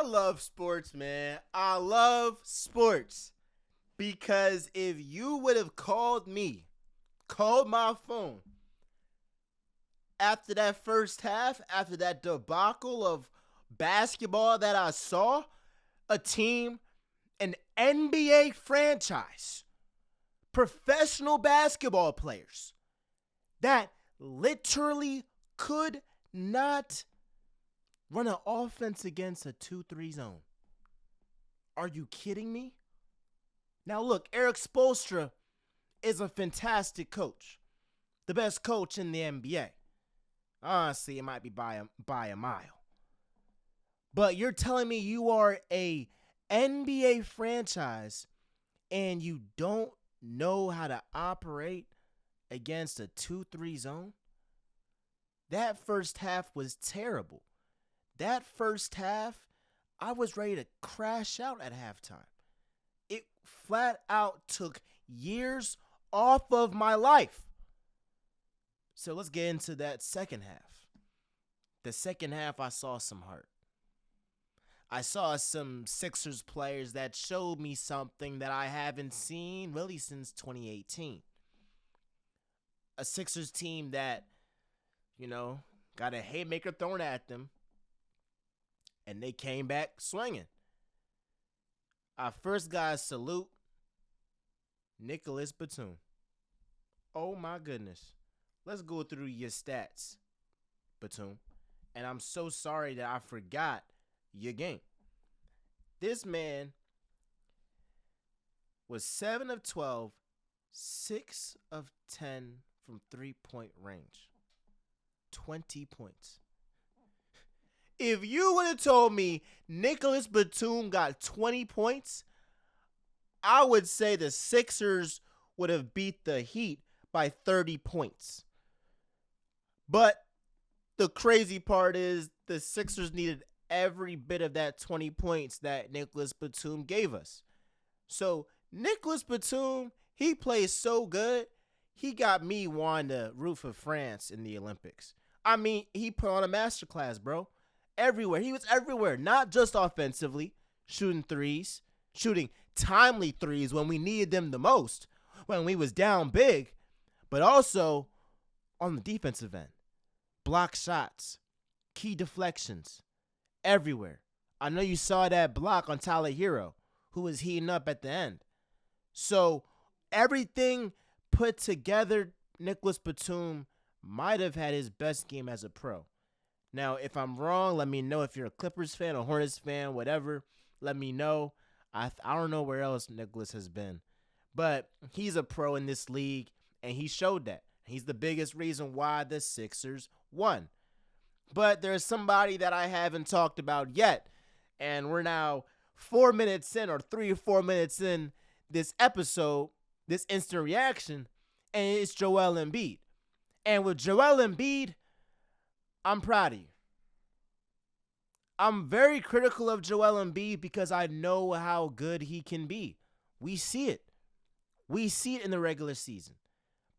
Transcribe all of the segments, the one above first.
love sports, man. I love sports. Because if you would have called my phone after that first half, after that debacle of basketball that I saw, a team, an NBA franchise, professional basketball players that literally could not run an offense against a 2-3 zone. Are you kidding me? Now look, Eric Spoelstra is a fantastic coach. The best coach in the NBA. Honestly, it might be by a mile. But you're telling me you are a NBA franchise and you don't know how to operate against a 2-3 zone? That first half was terrible. That first half, I was ready to crash out at halftime. It flat out took years off of my life. So let's get into that second half. The second half, I saw some heart. I saw some Sixers players that showed me something that I haven't seen really since 2018. A Sixers team that, got a haymaker thrown at them, and they came back swinging. Our first guy salute, Nicholas Batum. Oh my goodness. Let's go through your stats, Batum. And I'm so sorry that I forgot your game. This man was 7 of 12, 6 of 10 from 3-point range. 20 points. If you would have told me Nicholas Batum got 20 points, I would say the Sixers would have beat the Heat by 30 points. But the crazy part is the Sixers needed every bit of that 20 points that Nicholas Batum gave us. So Nicholas Batum, he plays so good, he got me wanting to root for France in the Olympics. I mean, he put on a masterclass, bro. Everywhere. He was everywhere, not just offensively, shooting threes, shooting timely threes when we needed them the most, when we was down big, but also on the defensive end. Block shots, key deflections, everywhere. I know you saw that block on Tyler Hero, who was heating up at the end. So everything put together, Nicholas Batum might have had his best game as a pro. Now, if I'm wrong, let me know. If you're a Clippers fan, a Hornets fan, whatever, let me know. I don't know where else Nicholas has been. But he's a pro in this league, and he showed that. He's the biggest reason why the Sixers won. But there's somebody that I haven't talked about yet, and we're now 4 minutes in, or 3 or 4 minutes in this episode, this instant reaction, and it's Joel Embiid. And with Joel Embiid, I'm proud of you. I'm very critical of Joel Embiid because I know how good he can be. We see it. We see it in the regular season.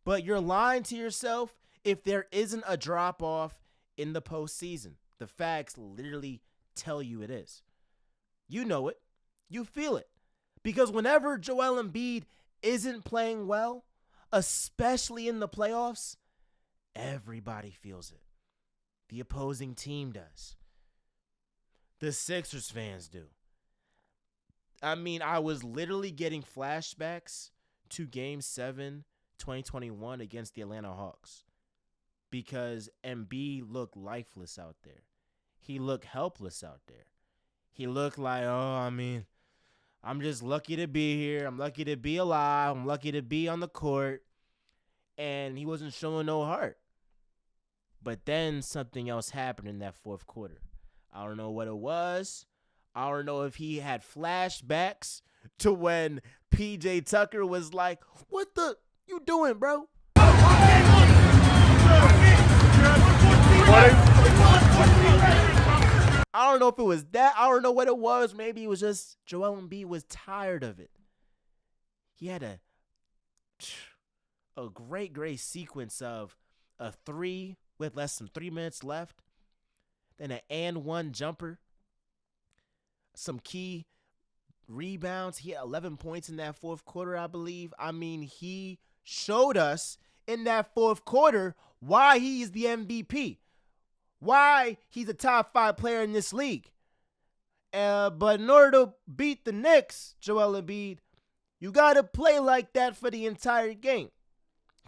But you're lying to yourself if there isn't a drop-off in the postseason. The facts literally tell you it is. You know it. You feel it. Because whenever Joel Embiid isn't playing well, especially in the playoffs, everybody feels it. The opposing team does. The Sixers fans do. I mean, I was literally getting flashbacks to Game 7, 2021 against the Atlanta Hawks because Embiid looked lifeless out there. He looked helpless out there. He looked like, I'm just lucky to be here. I'm lucky to be alive. I'm lucky to be on the court. And he wasn't showing no heart. But then something else happened in that fourth quarter. I don't know what it was. I don't know if he had flashbacks to when P.J. Tucker was like, what the you doing, bro? I don't know if it was that. I don't know what it was. Maybe it was just Joel Embiid was tired of it. He had a great sequence of a three with less than 3 minutes left, then an and one jumper, some key rebounds. He had 11 points in that fourth quarter, I believe. I mean, he showed us in that fourth quarter why he is the MVP, why he's a top 5 player in this league. But in order to beat the Knicks, Joel Embiid, you got to play like that for the entire game.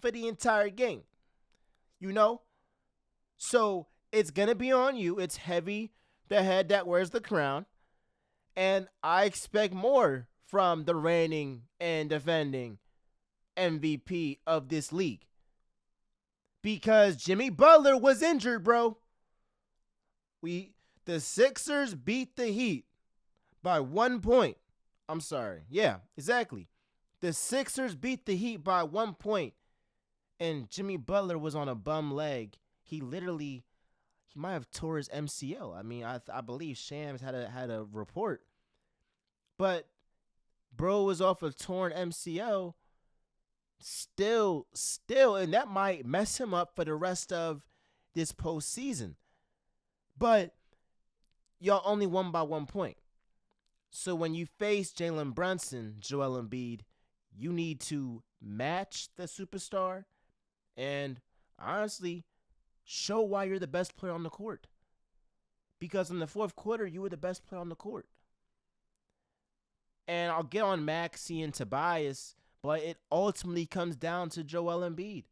For the entire game. You know? So it's going to be on you. It's heavy, the head that wears the crown. And I expect more from the reigning and defending MVP of this league. Because Jimmy Butler was injured, bro. The Sixers beat the Heat by 1 point. I'm sorry. Yeah, exactly. The Sixers beat the Heat by 1 point. And Jimmy Butler was on a bum leg. He might have tore his MCL. I mean, I believe Shams had a report. But bro was off a torn MCL. Still, and that might mess him up for the rest of this postseason. But y'all only won by 1 point. So when you face Jalen Brunson, Joel Embiid, you need to match the superstar and honestly show why you're the best player on the court. Because in the fourth quarter, you were the best player on the court. And I'll get on Maxey and Tobias, but it ultimately comes down to Joel Embiid.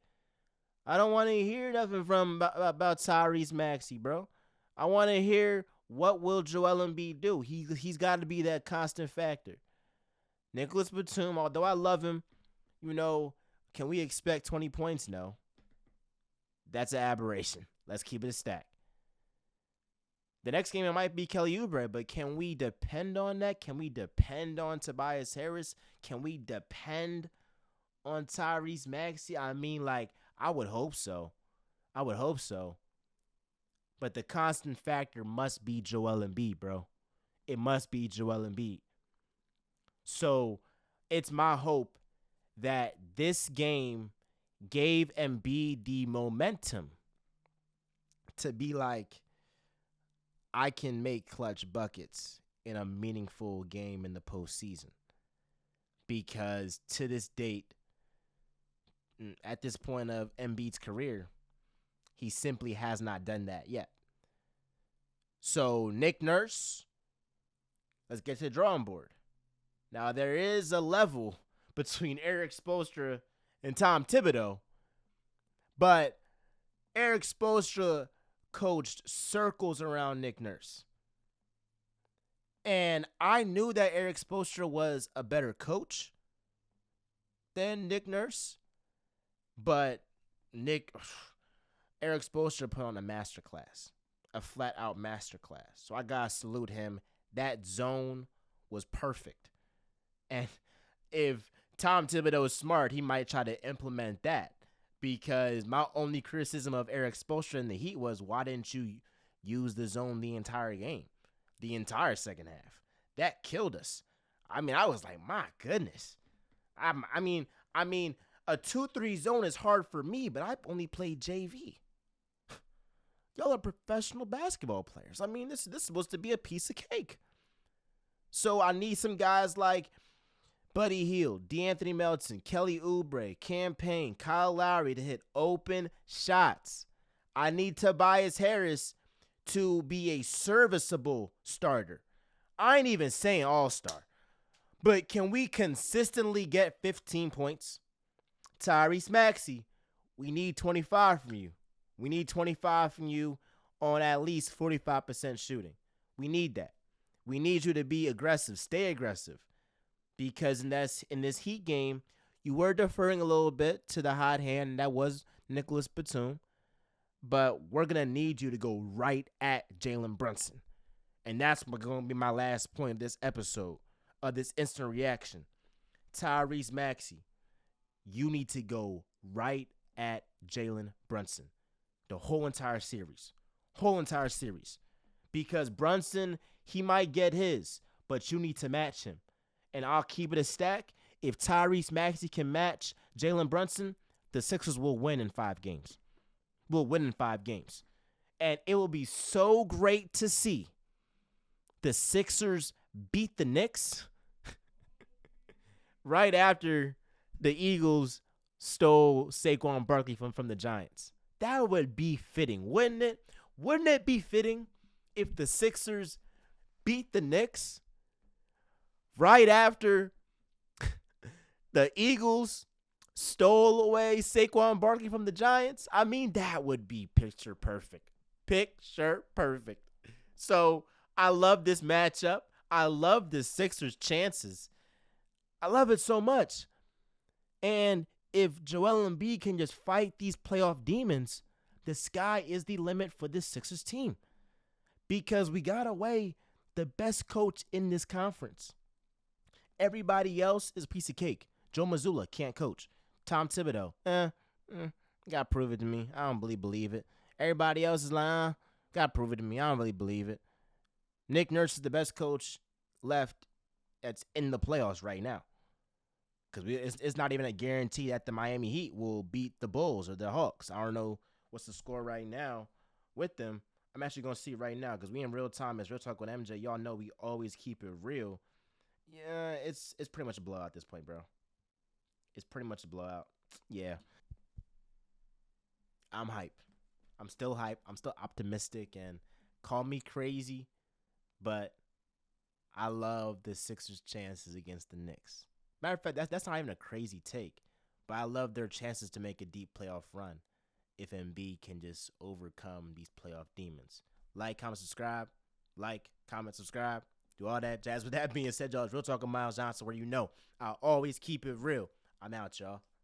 I don't want to hear nothing about Tyrese Maxey, bro. I want to hear what will Joel Embiid do. He's got to be that constant factor. Nicholas Batum, although I love him, can we expect 20 points? No. That's an aberration. Let's keep it a stack. The next game, it might be Kelly Oubre, but can we depend on that? Can we depend on Tobias Harris? Can we depend on Tyrese Maxey? I mean, I would hope so. But the constant factor must be Joel Embiid, bro. It must be Joel Embiid. So it's my hope that this game gave Embiid the momentum to be like, I can make clutch buckets in a meaningful game in the postseason. Because to this date, at this point of Embiid's career, he simply has not done that yet. So, Nick Nurse, let's get to the drawing board. Now, there is a level between Eric Spoelstra and Tom Thibodeau, but Eric Spoelstra coached circles around Nick Nurse. And I knew that Eric Spoelstra was a better coach than Nick Nurse, but Eric Spoelstra put on a masterclass, a flat-out masterclass. So I gotta salute him. That zone was perfect. And if Tom Thibodeau is smart, he might try to implement that. Because my only criticism of Eric Spoelstra in the Heat was, why didn't you use the zone the entire game? The entire second half. That killed us. I mean, I was like, my goodness. I mean, a 2-3 zone is hard for me, but I only played JV. Y'all are professional basketball players. I mean, this is supposed to be a piece of cake. So I need some guys like Buddy Hield, DeAnthony Melton, Kelly Oubre, Cam Payne, Kyle Lowry to hit open shots. I need Tobias Harris to be a serviceable starter. I ain't even saying all-star. But can we consistently get 15 points? Tyrese Maxey, we need 25 from you. We need 25 from you on at least 45% shooting. We need that. We need you to be aggressive. Stay aggressive. Because in this Heat game, you were deferring a little bit to the hot hand, and that was Nicholas Batum. But we're going to need you to go right at Jalen Brunson. And that's going to be my last point of this episode, of this instant reaction. Tyrese Maxey, you need to go right at Jalen Brunson. The whole entire series. Because Brunson, he might get his, but you need to match him. And I'll keep it a stack. If Tyrese Maxey can match Jalen Brunson, the Sixers will win in 5 games. And it will be so great to see the Sixers beat the Knicks right after the Eagles stole Saquon Barkley from the Giants. That would be fitting, wouldn't it? Wouldn't it be fitting if the Sixers beat the Knicks right after the Eagles stole away Saquon Barkley from the Giants? I mean, that would be picture perfect. Picture perfect. So I love this matchup. I love the Sixers' chances. I love it so much. And if Joel Embiid can just fight these playoff demons, the sky is the limit for this Sixers team. Because we got away the best coach in this conference. Everybody else is a piece of cake. Joe Mazzulla can't coach. Tom Thibodeau, gotta prove it to me. I don't really believe it. Everybody else is like, gotta prove it to me. I don't really believe it. Nick Nurse is the best coach left that's in the playoffs right now. Because it's not even a guarantee that the Miami Heat will beat the Bulls or the Hawks. I don't know what's the score right now with them. I'm actually going to see right now because we in real time. It's Real Talk with MJ. Y'all know we always keep it real. Yeah, it's pretty much a blowout at this point, bro. It's pretty much a blowout. Yeah. I'm hype. I'm still hype. I'm still optimistic. And call me crazy, but I love the Sixers' chances against the Knicks. Matter of fact, that's not even a crazy take, but I love their chances to make a deep playoff run if Embiid can just overcome these playoff demons. Like, comment, subscribe. Like, comment, subscribe. Do all that jazz. With that being said, y'all, it's Real Talk with Miles Johnson, where you know I'll always keep it real. I'm out, y'all.